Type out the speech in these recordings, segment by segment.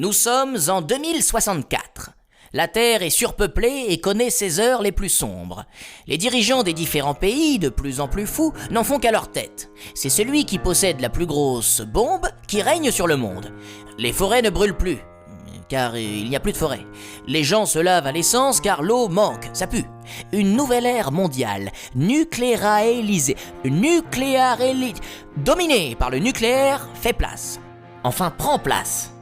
Nous sommes en 2064. La Terre est surpeuplée et connaît ses heures les plus sombres. Les dirigeants des différents pays, de plus en plus fous, n'en font qu'à leur tête. C'est celui qui possède la plus grosse bombe qui règne sur le monde. Les forêts ne brûlent plus, car il n'y a plus de forêt. Les gens se lavent à l'essence car l'eau manque, ça pue. Une nouvelle ère mondiale, nucléarisée, dominée par le nucléaire, fait place. Enfin, prend place.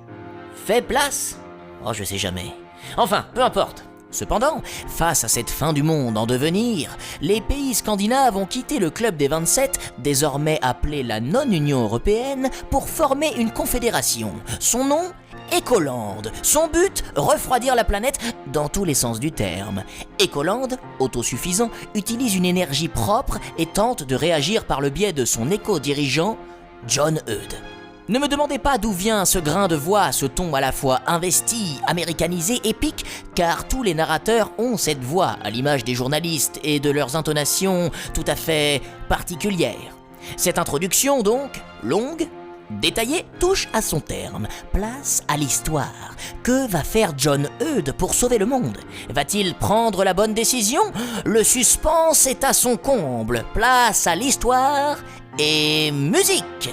Fait place ? Oh, je sais jamais. Enfin, peu importe. Cependant, face à cette fin du monde en devenir, les pays scandinaves ont quitté le club des 27, désormais appelé la non-Union européenne, pour former une confédération. Son nom ? Ecoland. Son but ? Refroidir la planète dans tous les sens du terme. Ecoland, autosuffisant, utilise une énergie propre et tente de réagir par le biais de son éco-dirigeant, John Eudes. Ne me demandez pas d'où vient ce grain de voix, ce ton à la fois investi, américanisé, épique, car tous les narrateurs ont cette voix, à l'image des journalistes et de leurs intonations tout à fait particulières. Cette introduction donc, longue, détaillée, touche à son terme. Place à l'histoire. Que va faire John Eudes pour sauver le monde ? Va-t-il prendre la bonne décision ? Le suspense est à son comble. Place à l'histoire et musique.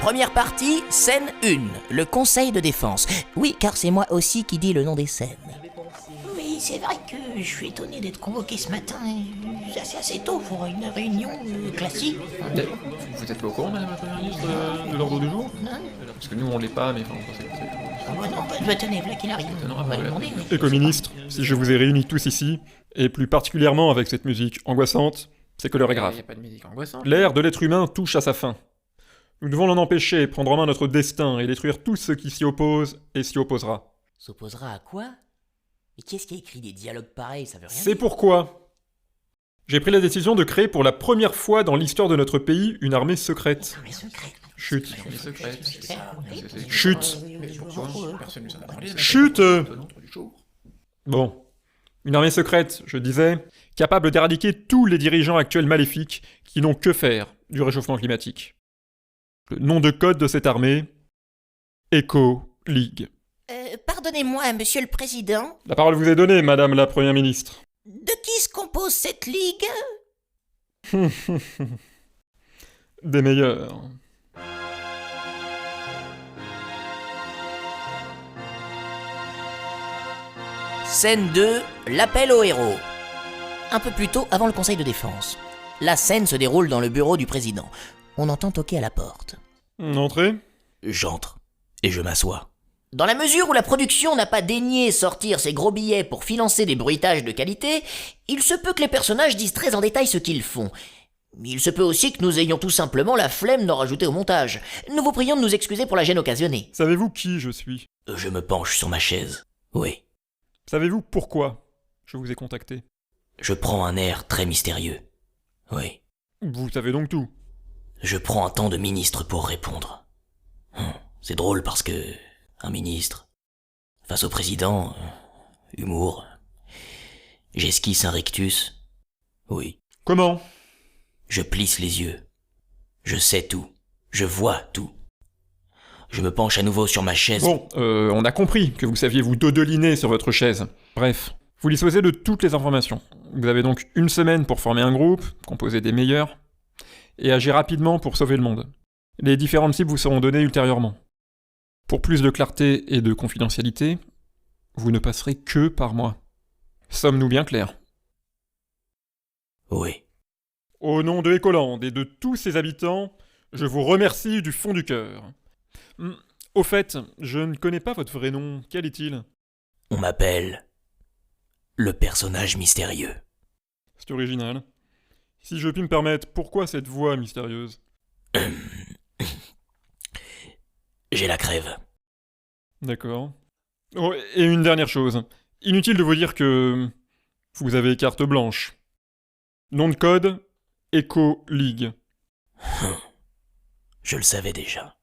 Première partie, scène 1, le conseil de défense. Oui, car c'est moi aussi qui dis le nom des scènes. Oui, c'est vrai que je suis étonné d'être convoqué ce matin, assez tôt pour une réunion classique. Vous êtes pas au courant, madame la première ministre, de l'ordre du jour ? Non. Parce que nous, on l'est pas, mais enfin, on pensait que Ah bah non, bah tenez, voilà qu'il arrive. Non, On va voilà. lui demander. Éco-ministre, si je vous ai réunis tous ici, et plus particulièrement avec cette musique angoissante, c'est que l'heure est Il grave. n'y a pas de musique angoissante. L'ère de l'être humain touche à sa fin. Nous devons l'en empêcher, prendre en main notre destin et détruire tout ce qui s'y oppose et s'y opposera. S'opposera à quoi ? Mais qui est-ce qui a écrit des dialogues pareils ? Ça veut rien C'est dire. pourquoi j'ai pris la décision de créer pour la première fois dans l'histoire de notre pays une armée secrète. Mais secret. Chut. Les secrets. Chut. Mais pourquoi ? Personne ne nous en a parlé. Chut. Étonnant du jour. Bon. Une armée secrète, je disais, capable d'éradiquer tous les dirigeants actuels maléfiques qui n'ont que faire du réchauffement climatique. Le nom de code de cette armée, Eco-League. Pardonnez-moi, monsieur le président, La parole vous est donnée, madame la première ministre. de qui se compose cette ligue ? Des meilleurs. Scène 2, l'appel aux héros. Un peu plus tôt, avant le conseil de défense. La scène se déroule dans le bureau du président. On entend toquer à la porte. Entrez. J'entre et je m'assois. Dans la mesure où la production n'a pas daigné sortir ses gros billets pour financer des bruitages de qualité, il se peut que les personnages disent très en détail ce qu'ils font. Il se peut aussi que nous ayons tout simplement la flemme d'en rajouter au montage. Nous vous prions de nous excuser pour la gêne occasionnée. Savez-vous qui je suis ? Je me penche sur ma chaise. Oui. Savez-vous pourquoi je vous ai contacté ? Je prends un air très mystérieux. Oui. Vous savez donc tout. Je prends un temps de ministre pour répondre. C'est drôle parce que... un ministre... face au président... humour... J'esquisse un rictus... Oui. Comment ? Je plisse les yeux. Je sais tout. Je vois tout. Je me penche à nouveau sur ma chaise. Bon, on a compris que vous saviez vous dodeliner sur votre chaise. Bref, vous disposez de toutes les informations. Vous avez donc une semaine pour former un groupe, composé des meilleurs, et agir rapidement pour sauver le monde. Les différentes cibles vous seront données ultérieurement. Pour plus de clarté et de confidentialité, vous ne passerez que par moi. Sommes-nous bien clairs ? Oui. Au nom de Ecoland et de tous ses habitants, je vous remercie du fond du cœur. Au fait, je ne connais pas votre vrai nom. Quel est-il ? On m'appelle... le personnage mystérieux. C'est original. Si je puis me permettre, pourquoi cette voix mystérieuse ? J'ai la crève. D'accord. Oh, et une dernière chose. Inutile de vous dire que... vous avez carte blanche. Nom de code, Eco-League. Je le savais déjà.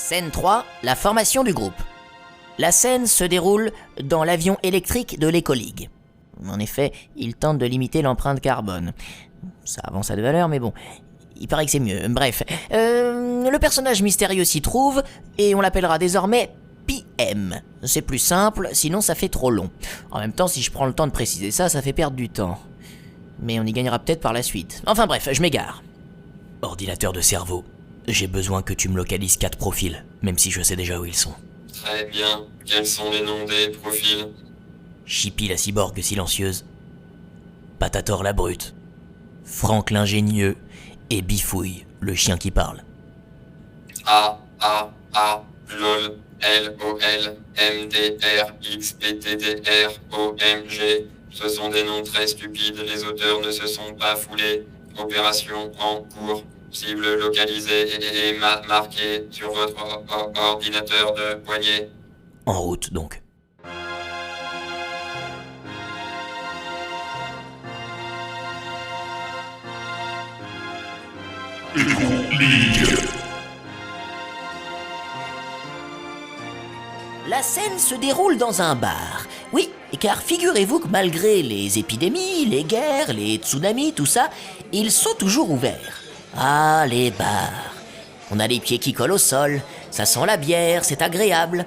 Scène 3, la formation du groupe. La scène se déroule dans l'avion électrique de l'Écoligue. En effet, il tente de limiter l'empreinte carbone. Ça avance à de valeur, mais bon, il paraît que c'est mieux. Bref, le personnage mystérieux s'y trouve, et on l'appellera désormais PM. C'est plus simple, sinon ça fait trop long. En même temps, si je prends le temps de préciser ça, ça fait perdre du temps. Mais on y gagnera peut-être par la suite. Enfin bref, je m'égare. Ordinateur de cerveau, j'ai besoin que tu me localises 4 profils, même si je sais déjà où ils sont. Très bien. Quels sont les noms des profils? Chippy la cyborg silencieuse, Patator la brute, Franck l'ingénieux et Bifouille, le chien qui parle. A, LOL, LOL, MDR, XPTDR, OMG. Ce sont des noms très stupides, les auteurs ne se sont pas foulés. Opération en cours. Cible localisée et marquée sur votre ordinateur de poignet. En route donc. La scène se déroule dans un bar. Oui, car figurez-vous que malgré les épidémies, les guerres, les tsunamis, tout ça, ils sont toujours ouverts. Ah, les bars. On a les pieds qui collent au sol, ça sent la bière, c'est agréable.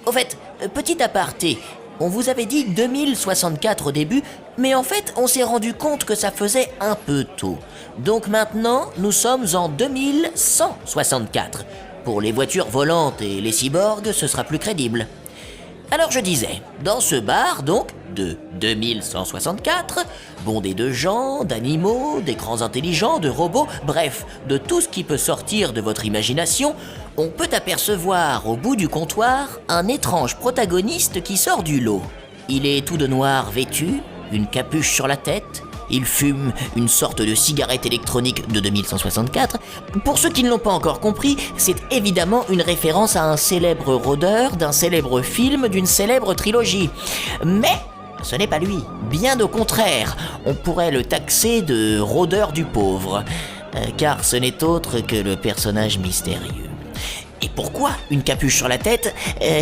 Au fait, petit aparté, on vous avait dit 2064 au début, mais en fait, on s'est rendu compte que ça faisait un peu tôt. Donc maintenant, nous sommes en 2164. Pour les voitures volantes et les cyborgs, ce sera plus crédible. Alors je disais, dans ce bar, donc, de 2164, bondé de gens, d'animaux, d'écrans intelligents, de robots, bref, de tout ce qui peut sortir de votre imagination, on peut apercevoir au bout du comptoir un étrange protagoniste qui sort du lot. Il est tout de noir vêtu, une capuche sur la tête, il fume une sorte de cigarette électronique de 2164. Pour ceux qui ne l'ont pas encore compris, c'est évidemment une référence à un célèbre rôdeur d'un célèbre film d'une célèbre trilogie. Mais ce n'est pas lui, bien au contraire, on pourrait le taxer de rôdeur du pauvre, car ce n'est autre que le personnage mystérieux. Et pourquoi une capuche sur la tête?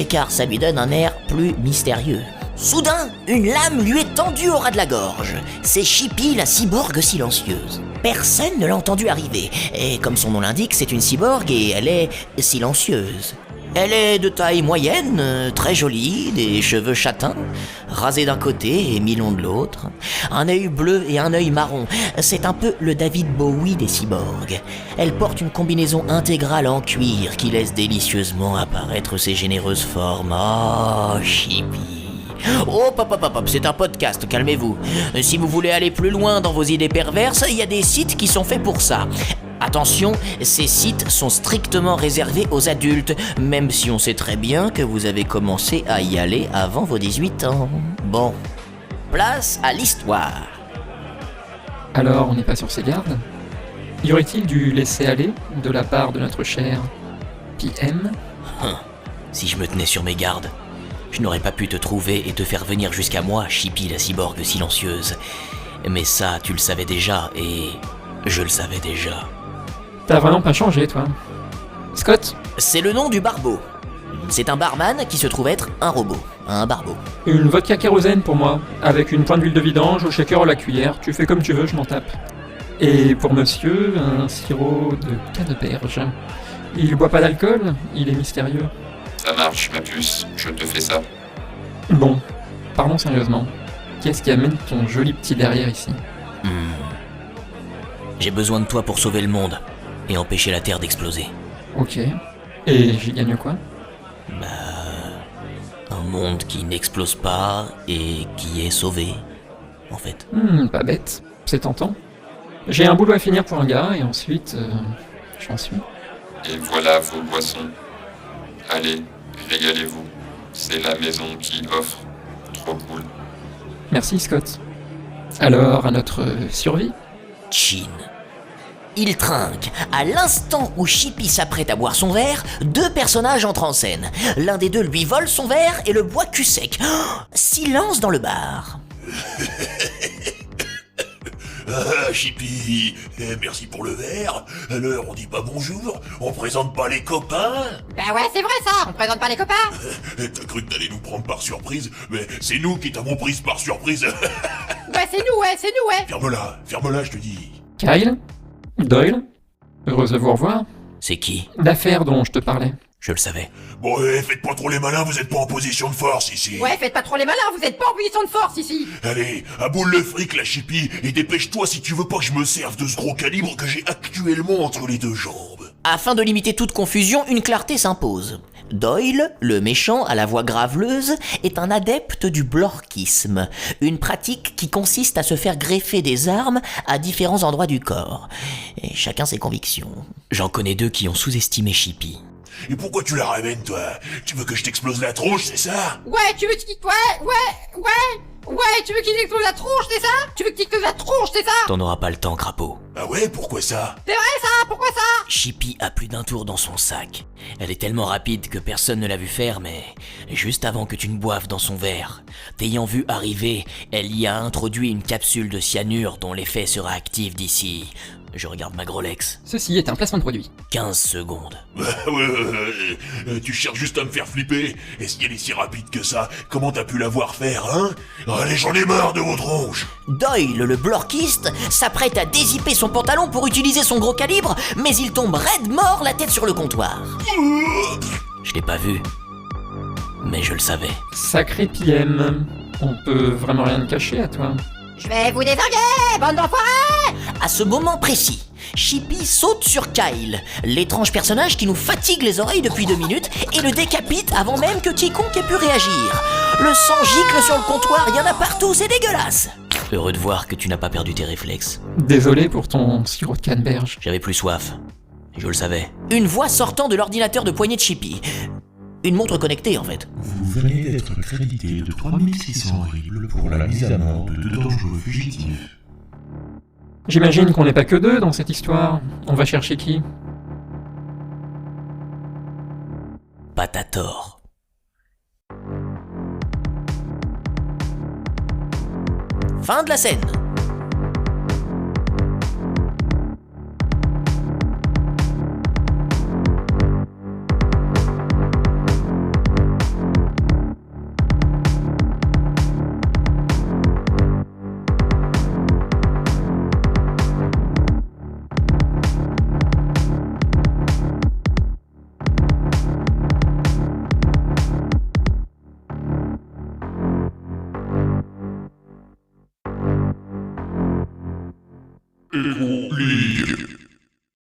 Car ça lui donne un air plus mystérieux. Soudain, une lame lui est tendue au ras de la gorge. C'est Chippy, la cyborg silencieuse. Personne ne l'a entendu arriver. Et comme son nom l'indique, c'est une cyborg et elle est silencieuse. Elle est de taille moyenne, très jolie, des cheveux châtains, rasés d'un côté et mi-longs de l'autre, un œil bleu et un œil marron. C'est un peu le David Bowie des cyborgs. Elle porte une combinaison intégrale en cuir qui laisse délicieusement apparaître ses généreuses formes. Oh, Chippy. Oh, hop, c'est un podcast, calmez-vous. Si vous voulez aller plus loin dans vos idées perverses, il y a des sites qui sont faits pour ça. Attention, ces sites sont strictement réservés aux adultes, même si on sait très bien que vous avez commencé à y aller avant vos 18 ans. Bon, place à l'histoire. Alors, on n'est pas sur ses gardes? Y aurait-il du laisser-aller de la part de notre cher PM? Si je me tenais sur mes gardes, je n'aurais pas pu te trouver et te faire venir jusqu'à moi, Chippy la cyborg silencieuse. Mais ça, tu le savais déjà, et je le savais déjà. T'as vraiment pas changé, toi. Scott? C'est le nom du barbeau. C'est un barman qui se trouve être un robot, un barbeau. Une vodka kérosène pour moi, avec une pointe d'huile de vidange au shaker ou à la cuillère. Tu fais comme tu veux, je m'en tape. Et pour monsieur, un sirop de canneberge. Il boit pas d'alcool? Il est mystérieux. Ça marche, ma puce, je te fais ça. Bon, parlons sérieusement. Qu'est-ce qui amène ton joli petit derrière ici? J'ai besoin de toi pour sauver le monde et empêcher la Terre d'exploser. Ok. Et j'y gagne quoi? Un monde qui n'explose pas et qui est sauvé, en fait. Pas bête. C'est tentant. J'ai un boulot à finir pour un gars et ensuite... j'en suis. Et voilà vos boissons. Allez, régalez-vous. C'est la maison qui offre. Trop cool. Merci, Scott. Alors, à notre survie? Chin. Il trinque. À l'instant où Chippy s'apprête à boire son verre, 2 personnages entrent en scène. L'un des 2 lui vole son verre et le boit cul sec. Silence dans le bar. Chippy, merci pour le verre. Alors, on dit pas bonjour, on présente pas les copains. Bah ouais, c'est vrai ça, on présente pas les copains. T'as cru que t'allais nous prendre par surprise, mais c'est nous qui t'avons prise par surprise. Ouais, c'est nous, ouais. Ferme-la, je te dis. Kyle? Doyle? Heureuse de vous revoir. C'est qui? L'affaire dont je te parlais. Je le savais. Bon, faites pas trop les malins, vous êtes pas en position de force ici. Ouais, faites pas trop les malins, vous êtes pas en position de force ici. Allez, aboule le fric, la Chippy, et dépêche-toi si tu veux pas que je me serve de ce gros calibre que j'ai actuellement entre les deux jambes. Afin de limiter toute confusion, une clarté s'impose. Doyle, le méchant à la voix graveleuse, est un adepte du blorkisme, une pratique qui consiste à se faire greffer des armes à différents endroits du corps. Et chacun ses convictions. J'en connais deux qui ont sous-estimé Chippy. Et pourquoi tu la ramènes, toi? Tu veux que je t'explose la tronche, c'est ça? Ouais, tu veux qu'il... Ouais, tu veux qu'il explose la tronche, c'est ça? Tu veux qu'il explose la tronche, c'est ça? T'en auras pas le temps, crapaud. Ah ouais, pourquoi ça? C'est vrai ça? Pourquoi ça? Chippy a plus d'un tour dans son sac. Elle est tellement rapide que personne ne l'a vu faire, mais juste avant que tu ne boives dans son verre, t'ayant vu arriver, elle y a introduit une capsule de cyanure dont l'effet sera actif d'ici... Je regarde ma Grolex. Ceci est un placement de produit. 15 secondes. Tu cherches juste à me faire flipper. Et si elle est si rapide que ça, comment t'as pu la voir faire, hein? Allez, j'en ai marre de vos tronches. Doyle, le blorkiste, s'apprête à dézipper son pantalon pour utiliser son gros calibre, mais il tombe raide mort la tête sur le comptoir. Je l'ai pas vu, mais je le savais. Sacré PM. On peut vraiment rien te cacher à toi. Je vais vous désinguer, bande d'enfoirés! À ce moment précis, Chippy saute sur Kyle, l'étrange personnage qui nous fatigue les oreilles depuis 2 minutes, et le décapite avant même que quiconque ait pu réagir. Le sang gicle sur le comptoir, il y en a partout, c'est dégueulasse. Heureux de voir que tu n'as pas perdu tes réflexes. Désolé pour ton sirop de canneberge. J'avais plus soif, je le savais. Une voix sortant de l'ordinateur de poignée de Chippy. Une montre connectée en fait. Vous venez d'être crédité de 3600 ribles pour la mise à mort de 2 dangereux fugitifs. J'imagine qu'on n'est pas que 2 dans cette histoire. On va chercher qui? Pas t'as tort. Fin de la scène. Echo League.